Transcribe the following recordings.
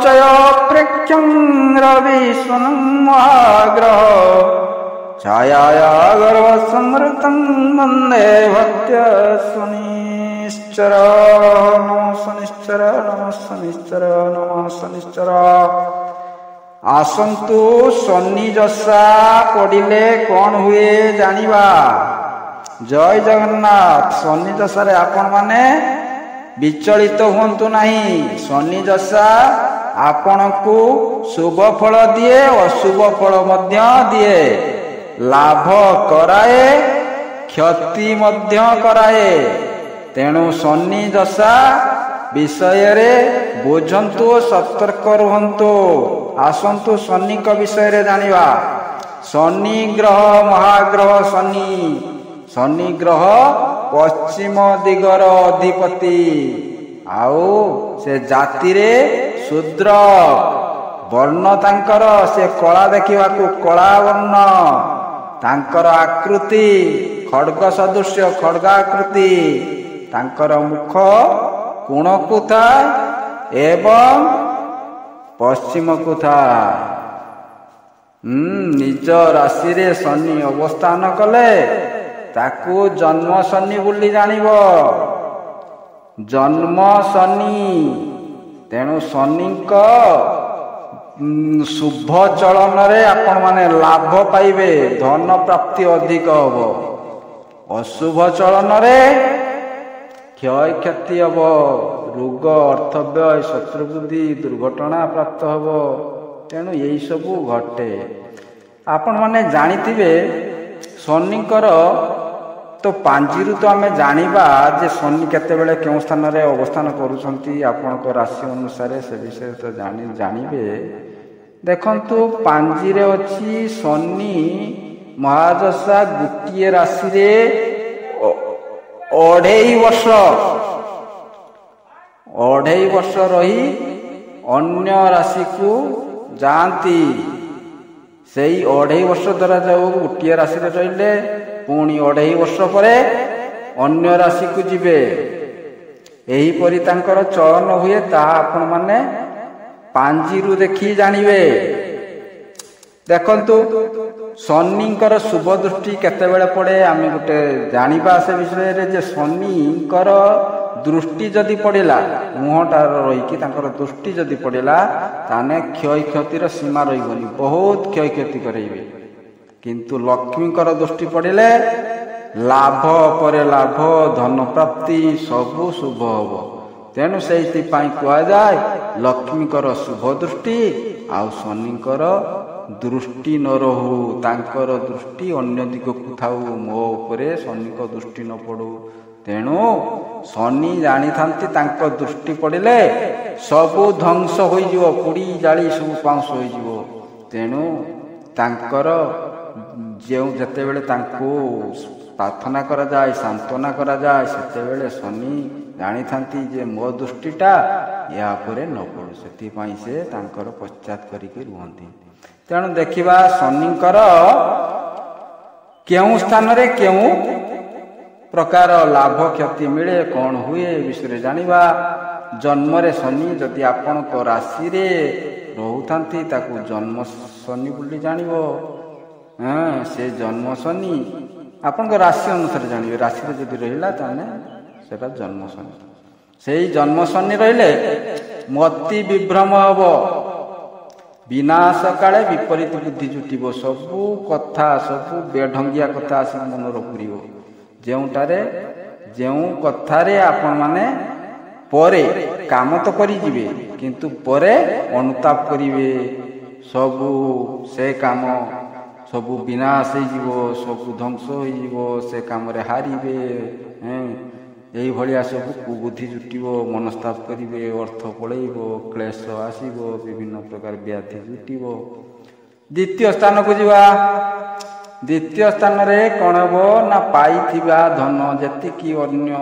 चय प्रेक्ष्यं रविस्वनं महाग्रह छायाया गर्भसंवृतं वन्दे भक्त्या शनिश्चर नमः शनिश्चर नमः शनिश्चर नमः शनिश्चर। आसन्तु शनि दशा पड़िले कौन हुए जानिबा। जय जगन्नाथ। शनि दशारे आपण माने विचलित हुंतु नहीं। शनि दशा आपनकु शुभ फल दिए अशुभ फल मध्य दिए, लाभ कराए क्षति मध्य कराए। तेणु शनि दशा विषय रे बुझंतु, सतर्क रुहंतु। आसंतु शनि का विषय रे जानिबा। शनि ग्रह महाग्रह शनि। शनि ग्रह पश्चिम दिगर अधिपति। आउ से जाति रे शूद्र वर्ण तांकर, से कला देखा कला वर्ण। तांकर आकृति खड्ग सदृश्य खड्गाकृति। तांकर मुख कोणकु था एवं पश्चिम को था। निज राशि रे शनि अवस्थान कले ताकू जन्म शनि बोली जानिब। जन्म शनि। तेणु शनि शुभ चलन रे आपण माने लाभ पाइबे, धन प्राप्ति अधिक हब। अशुभ चलन रे क्षय क्षति हब, रोग अर्थव्यय शत्रुबुद्धि दुर्घटना प्राप्त हब। तेणु यही सबू घटे। आपण माने जानिथिबे शनिकर तो पांजीरु तो आमे जानिबा जे शनि केतेबेले केउ स्थान रे अवस्थान करूछंती आपनक राशि अनुसार से विषय तो जानिबे। देखंतु पांजी रे अछि शनि महादशा गुटिए राशि रे 2.5 वर्ष 2.5 वर्ष रही अन्य राशि को जानती। सेई 2.5 वर्ष द्वारा जाऊ गुटिए राशि रे रहिले पुणी 2.5 वर्ष परे अन्य राशि को जिबे। एही परि तांकर चलन हुए ता आपण माने पांजीरु देखि जानिबे। देखंतु शनिकर शुभ दृष्टि केतेबेले पड़े आमे गोटे जानिबा से विषय रे जे शनिकर दृष्टि जदि पड़ेला मुहटा रही तांकर दृष्टि जदि पड़ेला ताने क्षय क्षतिर सीमा रहिबनी, बहुत क्षय क्षति करेइबे। किंतु लक्ष्मीकर दृष्टि पड़िले लाभ परे लाभ, धन प्राप्ति सबु शुभ हब। तेणु से कह जाए लक्ष्मीकर शुभ दृष्टि आउ शनिकर दृष्टि न रहू, तांकर दृष्टि अन्य दिग को थाऊ, मो उपरे शनिक दृष्टि न पड़ू। तेणु शनि जानी थांती तांको दृष्टि पड़िले सबु ध्वंस होई जिवो, पुड़ी जाली सब पाउंस होई जिवो। तेणु तांकर जेतेबेले तांको प्रार्थना करा जाए, सांत्वना करा जाए, सेतेबेले शनि जानी थांती जे मो दृष्टिटा या परे न पड़ू, सेति पई से तांकर पश्चात करिके रुहंती। तेणु देखिबा शनिकर केउ स्थान रे केउ प्रकार लाभ क्षति मिले, कौन हुए विषय जानिबा। जन्म रे शनि जदि आपनक राशि रे रहुथांती ताकू जन्म शनि बोली जानिबो। से जन्म शनि आपनक राशि अनुसार जानिबे। राशि रे जदि रहिला ताने सेटा जन्म शनि। सेई जन्म शनि रहिले मति विभ्रम हबो, विनाश काले विपरीत बुद्धि जुटिबो, सबु कथा सबु बेढंगिया कथा आसी मनर पुरिबो। जेउटारे जेउ कथारे आपण माने परे काम तो करी जिवे किंतु परे अनुताप करिवे, सबु से काम सबु विनाश हो जिवो, सबु ध्वंस हो जिवो, से काम रे हारिबे। यही भलिया सबु कुबुद्धि जुटिबो, मनस्ताप करिवे, अर्थ पळैबो, क्लेश आसीबो, विभिन्न प्रकार व्याधि जुटिबो। द्वितीय स्थान को जिवा। द्वितीय स्थान रे कौन हबो ना पाइथिबा धन जेतिकी अन्य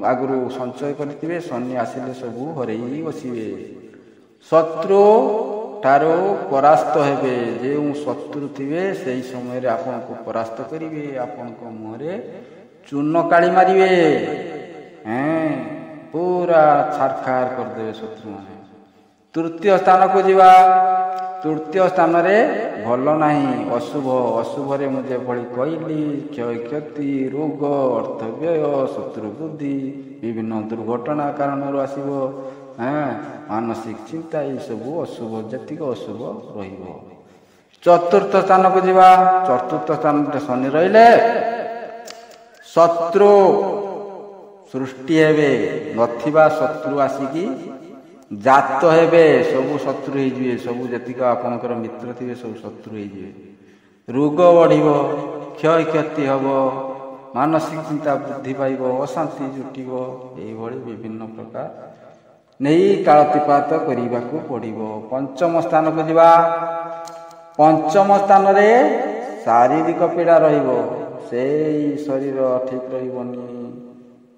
आगु संचय करथिबे शनि आसिले सबु हरेई बसिबे। शत्रु ठारो परास्त हेबे। जेउ शत्रु थिबे सेई समय रे आपन को परास्त करिवे, आपन को मुहरे चूर्ण काली मारिवे। पूरा छारखार कर देवे शत्रु माने। ତୃତୀୟ ସ୍ଥାନକୁ ଯିବା। ତୃତୀୟ ସ୍ଥାନରେ ଭଲ ନାହିଁ, ଅଶୁଭ। ଅଶୁଭରେ ମୁଁ ଯେଭଳି କହିଲି କ୍ଷୟକ୍ଷତି, ରୋଗ, ଅର୍ଥବ୍ୟୟ, ଶତ୍ରୁ ବୁଦ୍ଧି, ବିଭିନ୍ନ ଦୁର୍ଘଟଣା କାରଣରୁ ଆସିବ, ମାନସିକ ଚିନ୍ତା, ଏଇସବୁ ଅଶୁଭ, ଯେତିକ ଅଶୁଭ ରହିବ। ଚତୁର୍ଥ ସ୍ଥାନକୁ ଯିବା। ଚତୁର୍ଥ ସ୍ଥାନରେ ଶନି ରହିଲେ ଶତ୍ରୁ ସୃଷ୍ଟି ହେବେ, ନଥିବା ଶତ୍ରୁ ଆସିକି ଜାତ ହେବେ, ସବୁ ଶତ୍ରୁ ହେଇଯିବେ, ସବୁ ଯେତିକ ଆପଣଙ୍କର ମିତ୍ର ଥିବେ ସବୁ ଶତ୍ରୁ ହେଇଯିବେ। ରୋଗ ବଢ଼ିବ, କ୍ଷୟକ୍ଷତି ହେବ, ମାନସିକ ଚିନ୍ତା ବୃଦ୍ଧି ପାଇବ, ଅଶାନ୍ତି ଜୁଟିବ, ଏଇଭଳି ବିଭିନ୍ନ ପ୍ରକାର ନେଇ କାଳତିପାତ କରିବାକୁ ପଡ଼ିବ। ପଞ୍ଚମ ସ୍ଥାନକୁ ଯିବା। ପଞ୍ଚମ ସ୍ଥାନରେ ଶାରୀରିକ ପୀଡ଼ା ରହିବ, ସେଇ ଶରୀର ଠିକ୍ ରହିବନି,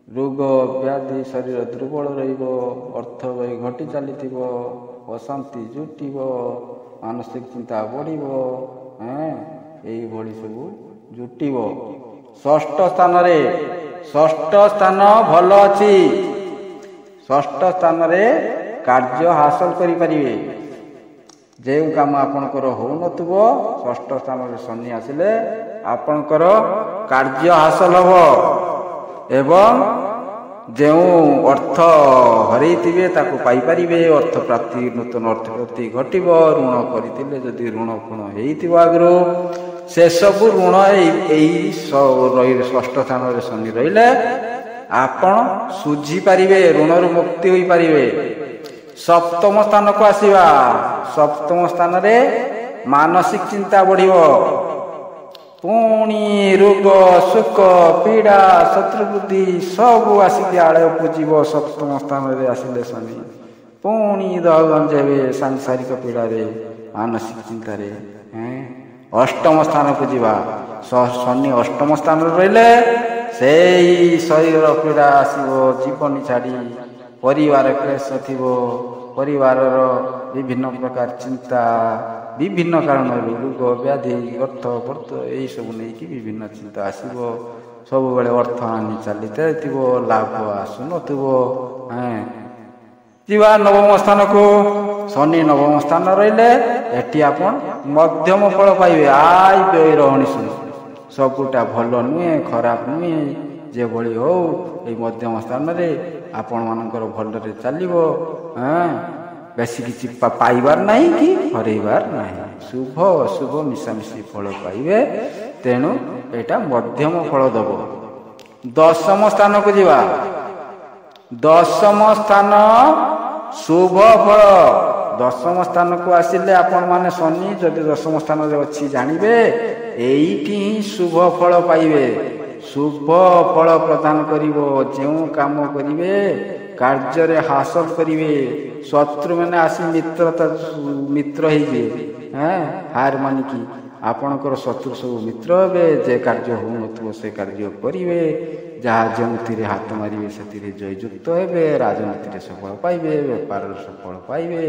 ରୋଗ ବ୍ୟାଧି, ଶରୀର ଦୁର୍ବଳ ରହିବ, ଅର୍ଥ ବ୍ୟୟ ଘଟି ଚାଲିଥିବ, ଅଶାନ୍ତି ଜୁଟିବ, ମାନସିକ ଚିନ୍ତା ବଢ଼ିବ, ଏଇଭଳି ସବୁ ଜୁଟିବ। ଷଷ୍ଠ ସ୍ଥାନରେ, ଷଷ୍ଠ ସ୍ଥାନ ଭଲ ଅଛି। ଷଷ୍ଠ ସ୍ଥାନରେ କାର୍ଯ୍ୟ ହାସଲ କରିପାରିବେ। ଯେଉଁ କାମ ଆପଣଙ୍କର ହେଉନଥିବ, ଷଷ୍ଠ ସ୍ଥାନରେ ଶନି ଆସିଲେ ଆପଣଙ୍କର କାର୍ଯ୍ୟ ହାସଲ ହେବ ଏବଂ ଯେଉଁ ଅର୍ଥ ହରେଇଥିବେ ତାକୁ ପାଇପାରିବେ। ଅର୍ଥ ପ୍ରାପ୍ତି, ନୂତନ ଅର୍ଥ ପ୍ରାପ୍ତି ଘଟିବ। ଋଣ କରିଥିଲେ ଯଦି ଋଣ ଫୁଣ ହେଇଥିବ ଆଗରୁ, ସେସବୁ ଋଣ ଏଇ ଷଷ୍ଠ ସ୍ଥାନରେ ଶନି ରହିଲେ ଆପଣ ଶୁଝିପାରିବେ, ଋଣରୁ ମୁକ୍ତି ହୋଇପାରିବେ। ସପ୍ତମ ସ୍ଥାନକୁ ଆସିବା। ସପ୍ତମ ସ୍ଥାନରେ ମାନସିକ ଚିନ୍ତା ବଢ଼ିବ, ପୁଣି ରୋଗ, ଶୋକ, ପୀଡ଼ା, ଶତ୍ରୁବୁଦ୍ଧି ସବୁ ଆସିକି ଆଳକୁ ଯିବ। ସପ୍ତମ ସ୍ଥାନରେ ଆସିଲେ ଶନି ପୁଣି ଦହଗଞ୍ଜ ହେବେ ସାଂସାରିକ ପୀଡ଼ାରେ, ମାନସିକ ଚିନ୍ତାରେ। ଅଷ୍ଟମ ସ୍ଥାନକୁ ଯିବା। ଶନି ଅଷ୍ଟମ ସ୍ଥାନରେ ରହିଲେ ସେଇ ଶରୀର ପୀଡ଼ା ଆସିବ, ଜୀବନୀ ଛାଡ଼ି, ପରିବାର କ୍ଲେଶ ଥିବ, ପରିବାରର ବିଭିନ୍ନ ପ୍ରକାର ଚିନ୍ତା, ବିଭିନ୍ନ କାରଣରୁ ରୋଗ ବ୍ୟାଧି, ଅର୍ଥ ବର୍ଥ ଏଇସବୁ ନେଇକି ବିଭିନ୍ନ ଚିନ୍ତା ଆସିବ। ସବୁବେଳେ ଅର୍ଥ ହାନି ଚାଲିଥିବ, ଲାଭ ଆସୁନଥିବ। ଯିବା ନବମ ସ୍ଥାନକୁ। ଶନି ନବମ ସ୍ଥାନ ରହିଲେ ଏଠି ଆପଣ ମଧ୍ୟମ ଫଳ ପାଇବେ। ଆୟ ବ୍ୟୟ ରହଣି ଶୁଣି ସବୁଟା ଭଲ ନୁହେଁ, ଖରାପ ନୁହେଁ, ଯେଭଳି ହଉ ଏଇ ମଧ୍ୟମ ସ୍ଥାନରେ ଆପଣମାନଙ୍କର ଭଲରେ ଚାଲିବ। ବେଶୀ କିଛି ପାଇବାର ନାହିଁ କି ହରେଇବାର ନାହିଁ, ଶୁଭ ଅଶୁଭ ମିଶାମିଶି ଫଳ ପାଇବେ। ତେଣୁ ଏଇଟା ମଧ୍ୟମ ଫଳ ଦେବ। ଦଶମ ସ୍ଥାନକୁ ଯିବା। ଦଶମ ସ୍ଥାନ ଶୁଭ ଫଳ। ଦଶମ ସ୍ଥାନକୁ ଆସିଲେ ଆପଣମାନେ ଶନି ଯଦି ଦଶମ ସ୍ଥାନରେ ଅଛି ଜାଣିବେ ଏଇଠି ହିଁ ଶୁଭ ଫଳ ପାଇବେ। ଶୁଭ ଫଳ ପ୍ରଦାନ କରିବ। ଯେଉଁ କାମ କରିବେ କାର୍ଯ୍ୟରେ ହାସଲ କରିବେ। ଶତ୍ରୁମାନେ ଆସି ମିତ୍ର ହେଇଯିବେ। ହାର ମାନିକି ଆପଣଙ୍କର ଶତ୍ରୁ ସବୁ ମିତ୍ର ହେବେ। ଯେ କାର୍ଯ୍ୟ ହେଉନଥିବ ସେ କାର୍ଯ୍ୟ କରିବେ। ଯାହା ଯେଉଁଥିରେ ହାତ ମାରିବେ ସେଥିରେ ଜୟଯୁକ୍ତ ହେବେ। ରାଜନୀତିରେ ସଫଳ ପାଇବେ, ବେପାରରେ ସଫଳ ପାଇବେ।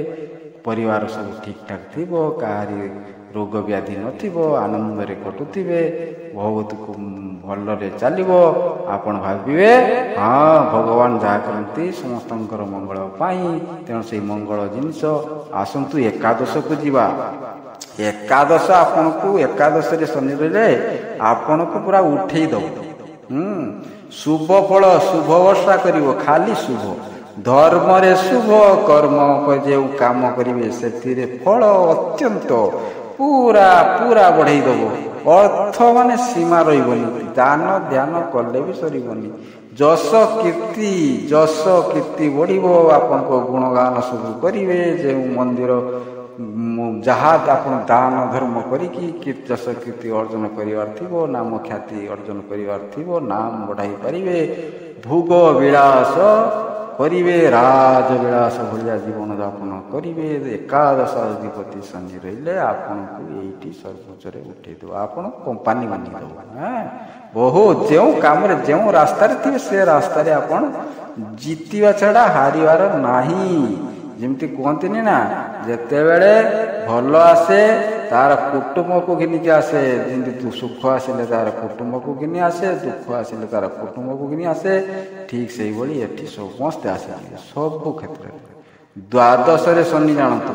ପରିବାର ସବୁ ଠିକ୍ଠାକ୍ ଥିବ, କାହାରି ରୋଗ ବ୍ୟାଧି ନଥିବ, ଆନନ୍ଦରେ କଟୁଥିବେ, ବହୁତ ଭଲରେ ଚାଲିବ। ଆପଣ ଭାବିବେ ଭଗବାନ ଯାହା କରନ୍ତି ସମସ୍ତଙ୍କର ମଙ୍ଗଳ ପାଇଁ, ତେଣୁ ସେଇ ମଙ୍ଗଳ ଜିନିଷ। ଆସନ୍ତୁ ଏକାଦଶକୁ ଯିବା। ଏକାଦଶ ଆପଣଙ୍କୁ, ଏକାଦଶରେ ଶନି ରହିଲେ ଆପଣଙ୍କୁ ପୁରା ଉଠେଇ ଦେବ। ଶୁଭ ଫଳ, ଶୁଭ ବର୍ଷା କରିବ, ଖାଲି ଶୁଭ। ଧର୍ମରେ ଶୁଭ, କର୍ମ ଯେଉଁ କାମ କରିବେ ସେଥିରେ ଫଳ ଅତ୍ୟନ୍ତ ପୁରା ବଢ଼େଇ ଦେବ। ଅର୍ଥ ମାନେ ସୀମା ରହିବନି, ଦାନ ଧ୍ୟାନ କଲେ ବି ସରିବନି। ଯଶ କୀର୍ତ୍ତି ବଢ଼ିବ। ଆପଣଙ୍କ ଗୁଣଗାନ ସବୁ କରିବେ। ଯେଉଁ ମନ୍ଦିର ଯାହା ଆପଣ ଦାନ ଧର୍ମ କରିକି ଯଶ କୀର୍ତ୍ତି ଅର୍ଜନ କରିବାର ଥିବ, ନାମ ଖ୍ୟାତି ଅର୍ଜନ କରିବାର ଥିବ, ନାମ ବଢ଼ାଇ ପାରିବେ। ଭୋଗ ବିଳାସ କରିବେ, ରାଜବିଳାସ ଭଳିଆ ଜୀବନଯାପନ କରିବେ। ଏକାଦଶ ଅଧିପତି ଶନି ରହିଲେ ଆପଣଙ୍କୁ ଏଇଠି ସର୍ବୋଚ୍ଚରେ ଉଠେଇ ଦେବ। ଆପଣ କମ୍ପାନୀ ବନିଦେବ। ବହୁତ ଯେଉଁ କାମରେ ଯେଉଁ ରାସ୍ତାରେ ଥିବେ ସେ ରାସ୍ତାରେ ଆପଣ ଜିତିବା ଛଡ଼ା ହାରିବାର ନାହିଁ। ଯେମିତି କୁହନ୍ତିନି ନା, ଯେତେବେଳେ ଭଲ ଆସେ ତାର କୁଟୁମ୍ବକୁ ଘିନିକି ଆସେ। ଯେମିତି ସୁଖ ଆସିଲେ ତାର କୁଟୁମ୍ବକୁ ଘିନି ଆସେ, ଦୁଃଖ ଆସିଲେ ତାର କୁଟୁମ୍ବକୁ ଘିନି ଆସେ। ଠିକ୍ ସେଇଭଳି ଏଠି ସମସ୍ତେ ଆସିବେ, ସବୁ କ୍ଷେତ୍ରରେ। ଦ୍ୱାଦଶରେ ଶନି ଜାଣନ୍ତୁ,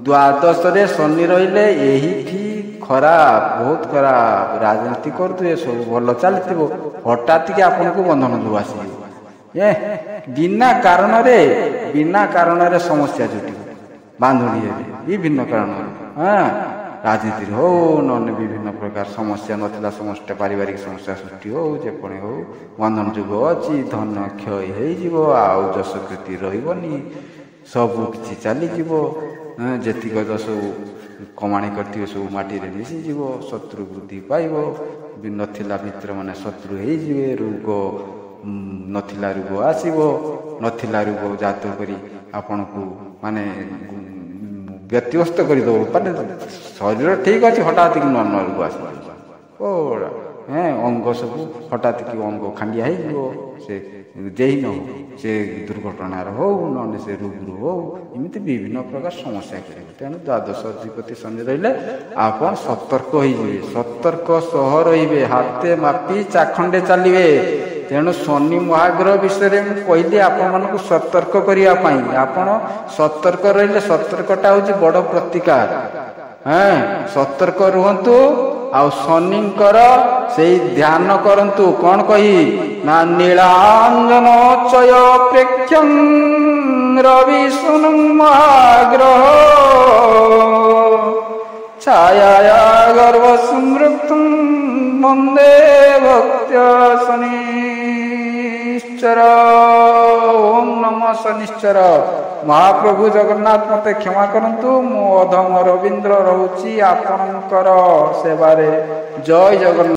ଦ୍ୱାଦଶରେ ଶନି ରହିଲେ ଏଇଠି ଖରାପ, ବହୁତ ଖରାପ। ରାଜନୀତି କରୁଥିବେ, ସବୁ ଭଲ ଚାଲିଥିବ, ହଠାତ୍ କି ଆପଣଙ୍କୁ ବନ୍ଧନ ଯୋଉ ଆସିଯିବ, ବିନା କାରଣରେ ସମସ୍ୟା ଜୁଟିବ, ବାନ୍ଧୁଣି ହେବେ ବିଭିନ୍ନ କାରଣରୁ। ରାଜନୀତିରେ ହଉ, ନହେଲେ ବିଭିନ୍ନ ପ୍ରକାର ସମସ୍ୟା ନଥିଲା, ସମସ୍ତେ ପାରିବାରିକ ସମସ୍ୟା ସୃଷ୍ଟି ହଉ, ଯେପରି ହଉ, ବନ୍ଧନ ଯୁଗ ଅଛି, ଧନ କ୍ଷୟ ହେଇଯିବ, ଆଉ ଯଶ କୀର୍ତ୍ତି ରହିବନି, ସବୁ କିଛି ଚାଲିଯିବ। ଯେତିକ ସବୁ କମାଣି କରିଥିବେ ସବୁ ମାଟିରେ ମିଶିଯିବ, ଶତ୍ରୁ ବୃଦ୍ଧି ପାଇବ, ନଥିଲା ମିତ୍ର ମାନେ ଶତ୍ରୁ ହେଇଯିବେ, ରୋଗ ନଥିଲା ରୋଗ ଆସିବ, ନଥିଲା ରୋଗ ଜାତ କରି ଆପଣଙ୍କୁ ମାନେ ବ୍ୟତିବ୍ୟସ୍ତ କରିଦେବ। ମାନେ ଶରୀର ଠିକ୍ ଅଛି, ହଠାତ୍ କି ନୂଆ ନୂଆ ରୋଗ ଆସିବ, ଅଙ୍ଗ ସବୁ ହଠାତ୍ କି ଅଙ୍ଗ ଖଣ୍ଡିଆ ହେଇଯିବ, ସେ ଯେହି ନ ହଉ, ସେ ଦୁର୍ଘଟଣାର ହଉ, ନହେଲେ ସେ ରୋଗରୁ ହଉ, ଏମିତି ବିଭିନ୍ନ ପ୍ରକାର ସମସ୍ୟା କରିବ। ତେଣୁ ଦ୍ୱାଦଶ ଅଧିପତି ଶନି ରହିଲେ ଆପଣ ସତର୍କ ହୋଇଯିବେ, ସତର୍କ ସହ ରହିବେ, ହାତେ ମାପି ଚାଖଣ୍ଡେ ଚାଲିବେ। ତେଣୁ ଶନି ମହାଗ୍ରହ ବିଷୟରେ ମୁଁ କହିଲି ଆପଣମାନଙ୍କୁ ସତର୍କ କରିବା ପାଇଁ। ଆପଣ ସତର୍କ ରହିଲେ, ସତର୍କଟା ହେଉଛି ବଡ଼ ପ୍ରତିକାର। ସତର୍କ ରୁହନ୍ତୁ, ଆଉ ଶନିଙ୍କର ସେଇ ଧ୍ୟାନ କରନ୍ତୁ। କ'ଣ କହି ନା ନୀଳାଞ୍ଜନ ଚୟ ପ୍ରେକ୍ଷଂ ରବି ସୁନୁ ମହାଗ୍ରହ ଛାୟା ଗର୍ଭ ସଂଯୁକ୍ତଂ ବନ୍ଦେ ଭକ୍ତ୍ୟ ଶନିଶ୍ଚର। ଓಂ ନମଃ ଶନିଶ୍ଚର। ମହାପ୍ରଭୁ ଜଗନ୍ନାଥ ମୋତେ କ୍ଷମା କରନ୍ତୁ, ମୁଁ ଅଧମ ରବୀନ୍ଦ୍ର ରହୁଛି ଆପଣଙ୍କର ସେବାରେ। ଜୟ ଜଗନ୍ନାଥ।